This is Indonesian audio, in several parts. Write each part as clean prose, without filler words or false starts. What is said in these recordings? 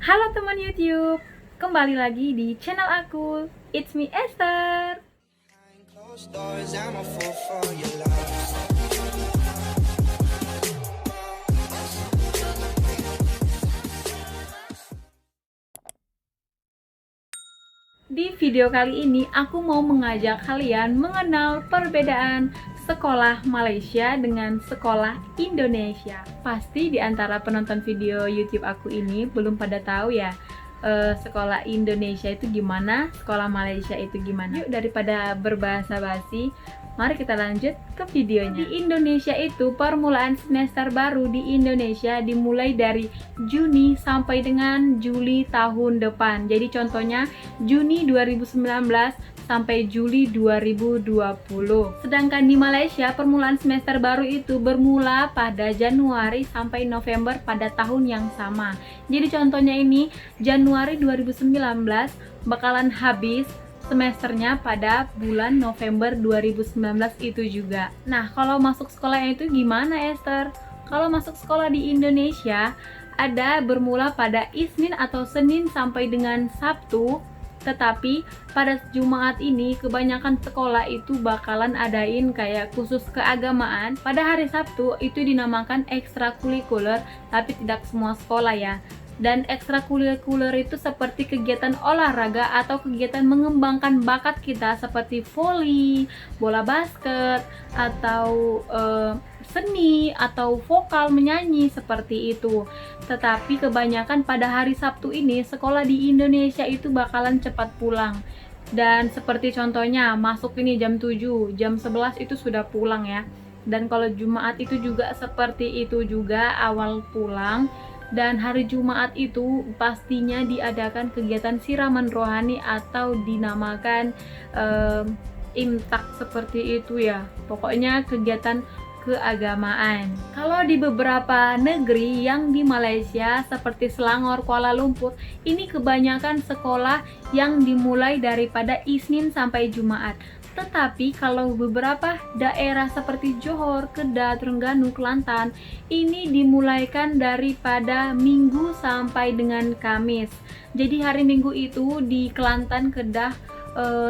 Halo teman YouTube, kembali lagi di channel aku. It's me Esther. Closed doors, I'm a fool for your love. Di video kali ini aku mau mengajak kalian mengenal perbedaan sekolah Malaysia dengan sekolah Indonesia. Pasti di antara penonton video YouTube aku ini belum pada tahu ya, sekolah Indonesia itu gimana, sekolah Malaysia itu gimana. Yuk, daripada berbahasa basi, mari kita lanjut ke videonya. Di Indonesia itu permulaan semester baru di Indonesia dimulai dari Juni sampai dengan Juli tahun depan. Jadi contohnya Juni 2019 sampai Juli 2020. Sedangkan di Malaysia permulaan semester baru itu bermula pada Januari sampai November pada tahun yang sama. Jadi contohnya ini Januari 2019 bakalan habis semesternya pada bulan November 2019 itu juga. Nah, kalau masuk sekolahnya itu gimana, Esther? Kalau masuk sekolah di Indonesia ada bermula pada Isnin atau Senin sampai dengan Sabtu. Tetapi pada Jumat ini kebanyakan sekolah itu bakalan adain kayak khusus keagamaan. Pada hari Sabtu itu dinamakan ekstrakurikuler, tapi tidak semua sekolah ya. Dan ekstrakurikuler itu seperti kegiatan olahraga atau kegiatan mengembangkan bakat kita seperti voli, bola basket, atau seni atau vokal menyanyi seperti itu. Tetapi kebanyakan pada hari Sabtu ini sekolah di Indonesia itu bakalan cepat pulang. Dan seperti contohnya masuk ini jam 7, jam 11 itu sudah pulang ya. Dan kalau Jumat itu juga seperti itu juga, awal pulang. Dan hari Jumat itu pastinya diadakan kegiatan siraman rohani atau dinamakan imtak seperti itu ya. Pokoknya kegiatan keagamaan. Kalau di beberapa negeri yang di Malaysia seperti Selangor, Kuala Lumpur, ini kebanyakan sekolah yang dimulai daripada Isnin sampai Jumat. Tetapi kalau beberapa daerah seperti Johor, Kedah, Terengganu, Kelantan, ini dimulaikan daripada Minggu sampai dengan Kamis. Jadi hari Minggu itu di Kelantan, Kedah,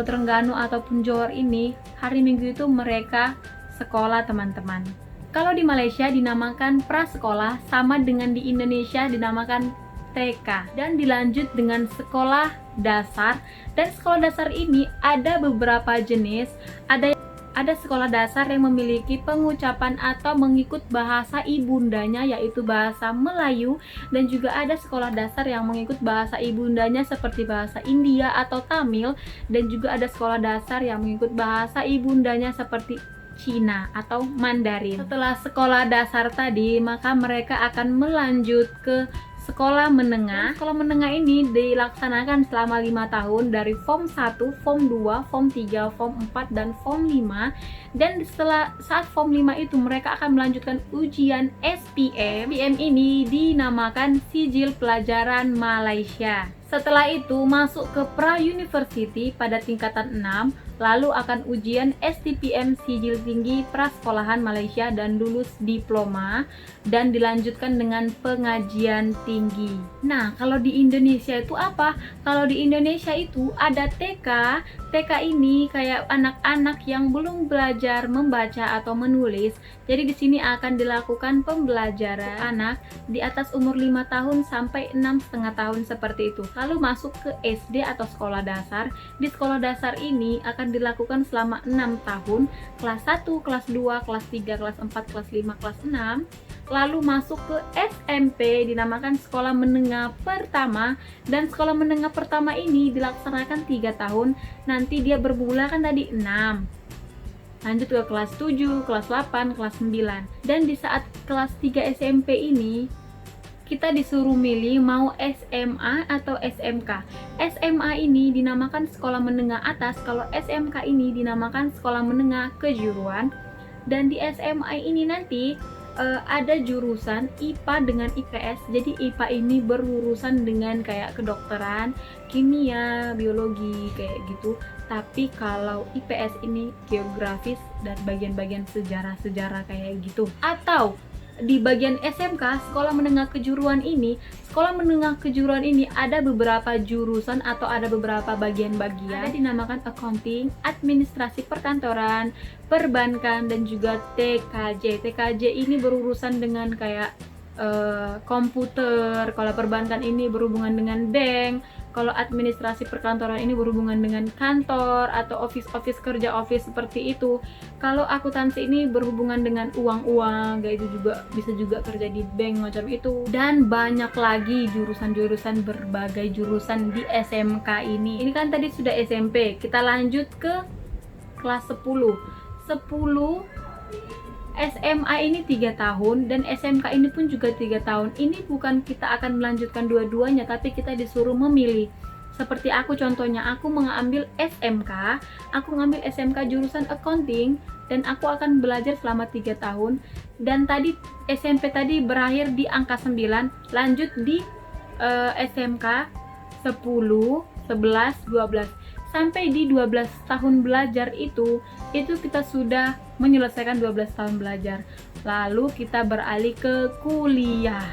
Terengganu ataupun Johor ini, hari Minggu itu mereka sekolah teman-teman. Kalau di Malaysia dinamakan prasekolah, sama dengan di Indonesia dinamakan TK, dan dilanjut dengan sekolah dasar. Dan sekolah dasar ini ada beberapa jenis. Ada sekolah dasar yang memiliki pengucapan atau mengikut bahasa ibundanya yaitu bahasa Melayu, dan juga ada sekolah dasar yang mengikut bahasa ibundanya seperti bahasa India atau Tamil, dan juga ada sekolah dasar yang mengikut bahasa ibundanya seperti Cina atau Mandarin. Setelah sekolah dasar tadi, maka mereka akan melanjut ke sekolah menengah. Sekolah menengah ini dilaksanakan selama 5 tahun dari Form 1, Form 2, Form 3, Form 4, dan Form 5. Dan setelah saat Form 5 itu mereka akan melanjutkan ujian SPM. SPM ini dinamakan Sijil Pelajaran Malaysia. Setelah itu masuk ke pra-university pada tingkatan 6, lalu akan ujian STPM Sijil Tinggi Prasekolahan Malaysia dan lulus diploma, dan dilanjutkan dengan pengajian tinggi. Nah, kalau di Indonesia itu apa? Kalau di Indonesia itu ada TK. TK ini kayak anak-anak yang belum belajar membaca atau menulis. Jadi di sini akan dilakukan pembelajaran anak di atas umur 5 tahun sampai 6,5 tahun seperti itu. Lalu masuk ke SD atau sekolah dasar. Di sekolah dasar ini akan dilakukan selama 6 tahun, kelas 1, kelas 2, kelas 3, kelas 4, kelas 5, kelas 6. Lalu masuk ke SMP, dinamakan sekolah menengah pertama, dan sekolah menengah pertama ini dilaksanakan 3 tahun. Nanti dia bermula kan tadi 6, lanjut ke kelas 7, kelas 8, kelas 9. Dan di saat kelas 3 SMP ini kita disuruh milih mau SMA atau SMK. SMA ini dinamakan sekolah menengah atas, kalau SMK ini dinamakan sekolah menengah kejuruan. Dan di SMA ini nanti ada jurusan IPA dengan IPS. Jadi IPA ini berurusan dengan kayak kedokteran, kimia, biologi kayak gitu. Tapi kalau IPS ini geografis dan bagian-bagian sejarah-sejarah kayak gitu. Atau di bagian SMK, sekolah menengah kejuruan ini, ada beberapa jurusan atau ada beberapa bagian-bagian. Ada dinamakan accounting, administrasi perkantoran, perbankan, dan juga TKJ. TKJ ini berurusan dengan kayak komputer. Kalau perbankan ini berhubungan dengan bank, kalau administrasi perkantoran ini berhubungan dengan kantor atau office kerja office seperti itu. Kalau akuntansi ini berhubungan dengan uang-uang, kayak itu juga bisa juga kerja di bank macam itu. Dan banyak lagi jurusan-jurusan, berbagai jurusan di SMK ini. Ini kan tadi sudah SMP, kita lanjut ke kelas 10. SMA ini 3 tahun dan SMK ini pun juga 3 tahun. Ini bukan kita akan melanjutkan dua-duanya, tapi kita disuruh memilih. Seperti aku contohnya, aku mengambil SMK, jurusan accounting dan aku akan belajar selama 3 tahun. Dan tadi SMP tadi berakhir di angka 9, lanjut di SMK 10, 11, 12. Sampai di 12 tahun belajar itu kita sudah menyelesaikan 12 tahun belajar. Lalu kita beralih ke kuliah.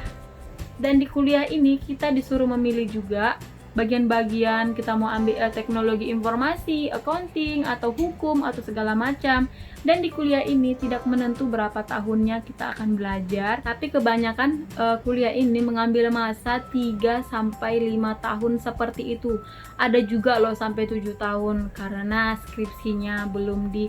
Dan di kuliah ini kita disuruh memilih juga bagian-bagian, kita mau ambil teknologi informasi, accounting, atau hukum, atau segala macam. Dan di kuliah ini tidak menentu berapa tahunnya kita akan belajar, tapi kebanyakan kuliah ini mengambil masa 3-5 tahun seperti itu. Ada juga loh sampai 7 tahun karena skripsinya belum di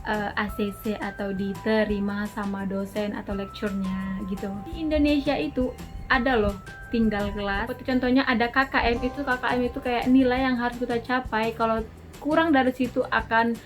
ACC atau diterima sama dosen atau lecturenya gitu. Di Indonesia itu ada loh tinggal kelas. Seperti contohnya ada KKM itu kayak nilai yang harus kita capai. Kalau kurang dari situ akan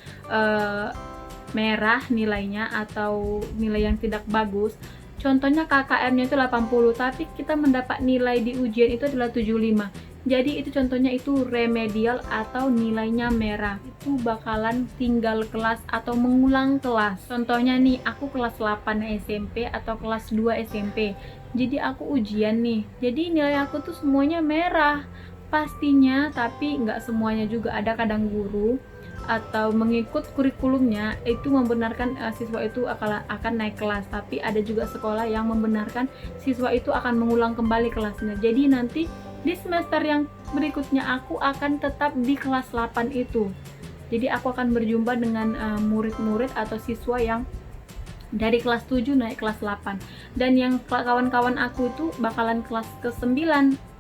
merah nilainya atau nilai yang tidak bagus. Contohnya KKM-nya itu 80, tapi kita mendapat nilai di ujian itu adalah 75. Jadi itu contohnya itu remedial atau nilainya merah. Itu bakalan tinggal kelas atau mengulang kelas. Contohnya nih, aku kelas 8 SMP atau kelas 2 SMP. Jadi aku ujian nih. Jadi nilai aku tuh semuanya merah pastinya, tapi nggak semuanya juga. Ada kadang guru atau mengikut kurikulumnya itu membenarkan siswa itu akan naik kelas, tapi ada juga sekolah yang membenarkan siswa itu akan mengulang kembali kelasnya. Jadi nanti di semester yang berikutnya aku akan tetap di kelas 8 itu. Jadi aku akan berjumpa dengan murid-murid atau siswa yang dari kelas 7 naik kelas 8. Dan yang kawan-kawan aku itu bakalan kelas ke-9,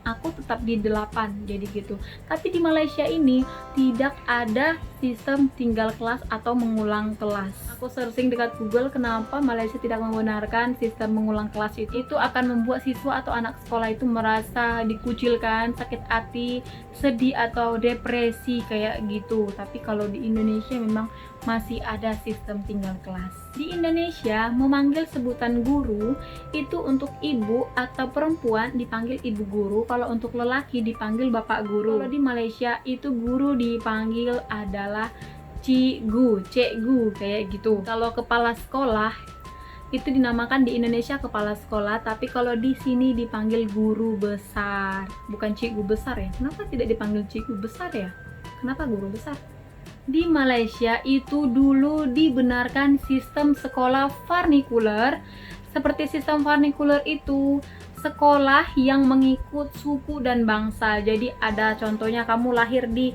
aku tetap di 8, jadi gitu. Tapi di Malaysia ini tidak ada sistem tinggal kelas atau mengulang kelas. Aku searching dekat Google kenapa Malaysia tidak membenarkan sistem mengulang kelas itu akan membuat siswa atau anak sekolah itu merasa dikucilkan, sakit hati, sedih atau depresi kayak gitu. Tapi kalau di Indonesia memang masih ada sistem tinggal kelas. Di Indonesia memanggil sebutan guru itu untuk ibu atau perempuan dipanggil ibu guru, kalau untuk lelaki dipanggil bapak guru. Kalau di Malaysia itu guru dipanggil adalah cikgu kayak gitu. Kalau kepala sekolah itu dinamakan di Indonesia kepala sekolah, tapi kalau di sini dipanggil guru besar, bukan cikgu besar ya. Kenapa tidak dipanggil cikgu besar ya? Kenapa guru besar? Di Malaysia itu dulu dibenarkan sistem sekolah varnikuler. Seperti sistem varnikuler itu sekolah yang mengikut suku dan bangsa. Jadi ada contohnya kamu lahir di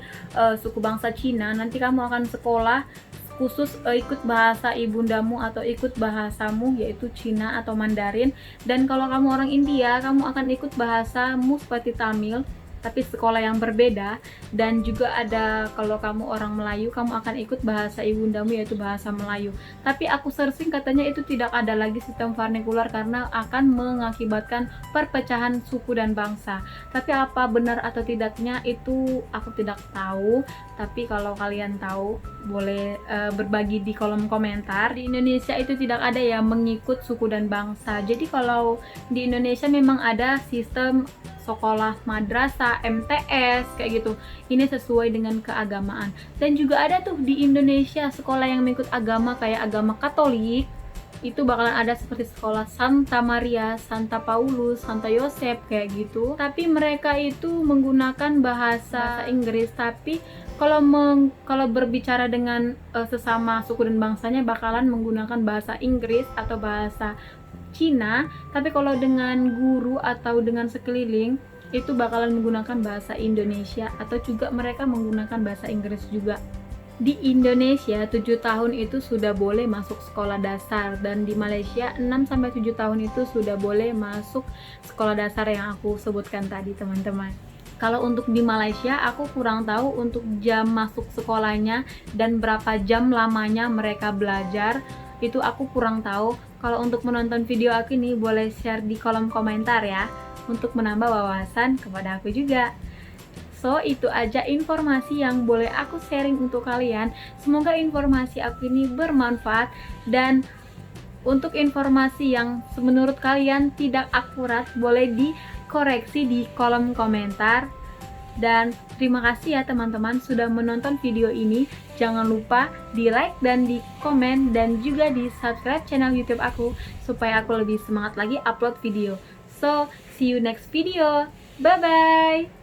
suku bangsa Cina, nanti kamu akan sekolah khusus ikut bahasa ibundamu atau ikut bahasamu yaitu Cina atau Mandarin. Dan kalau kamu orang India, kamu akan ikut bahasamu seperti Tamil, tapi sekolah yang berbeda. Dan juga ada kalau kamu orang Melayu, kamu akan ikut bahasa ibundamu yaitu bahasa Melayu. Tapi aku searching katanya itu tidak ada lagi sistem varnikuler karena akan mengakibatkan perpecahan suku dan bangsa. Tapi apa benar atau tidaknya itu aku tidak tahu. Tapi kalau kalian tahu boleh berbagi di kolom komentar. Di Indonesia itu tidak ada ya mengikut suku dan bangsa. Jadi kalau di Indonesia memang ada sistem sekolah madrasah, MTS kayak gitu. Ini sesuai dengan keagamaan. Dan juga ada tuh di Indonesia sekolah yang mengikut agama kayak agama Katolik. Itu bakalan ada seperti sekolah Santa Maria, Santa Paulus, Santa Yosef kayak gitu. Tapi mereka itu menggunakan bahasa Inggris. Tapi kalau berbicara dengan sesama suku dan bangsanya bakalan menggunakan bahasa Inggris atau bahasa Cina, tapi kalau dengan guru atau dengan sekeliling itu bakalan menggunakan bahasa Indonesia, atau juga mereka menggunakan bahasa Inggris juga. Di Indonesia 7 tahun itu sudah boleh masuk sekolah dasar, dan di Malaysia 6-7 tahun itu sudah boleh masuk sekolah dasar yang aku sebutkan tadi, teman-teman. Kalau untuk di Malaysia aku kurang tahu untuk jam masuk sekolahnya dan berapa jam lamanya mereka belajar, itu aku kurang tahu. Kalau untuk menonton video aku ini boleh share di kolom komentar ya, untuk menambah wawasan kepada aku juga. So, itu aja informasi yang boleh aku sharing untuk kalian. Semoga informasi aku ini bermanfaat, dan untuk informasi yang menurut kalian tidak akurat boleh dikoreksi di kolom komentar. Dan terima kasih ya teman-teman sudah menonton video ini. Jangan lupa di like dan di komen, dan juga di subscribe channel YouTube aku supaya aku lebih semangat lagi upload video. So, see you next video. Bye bye.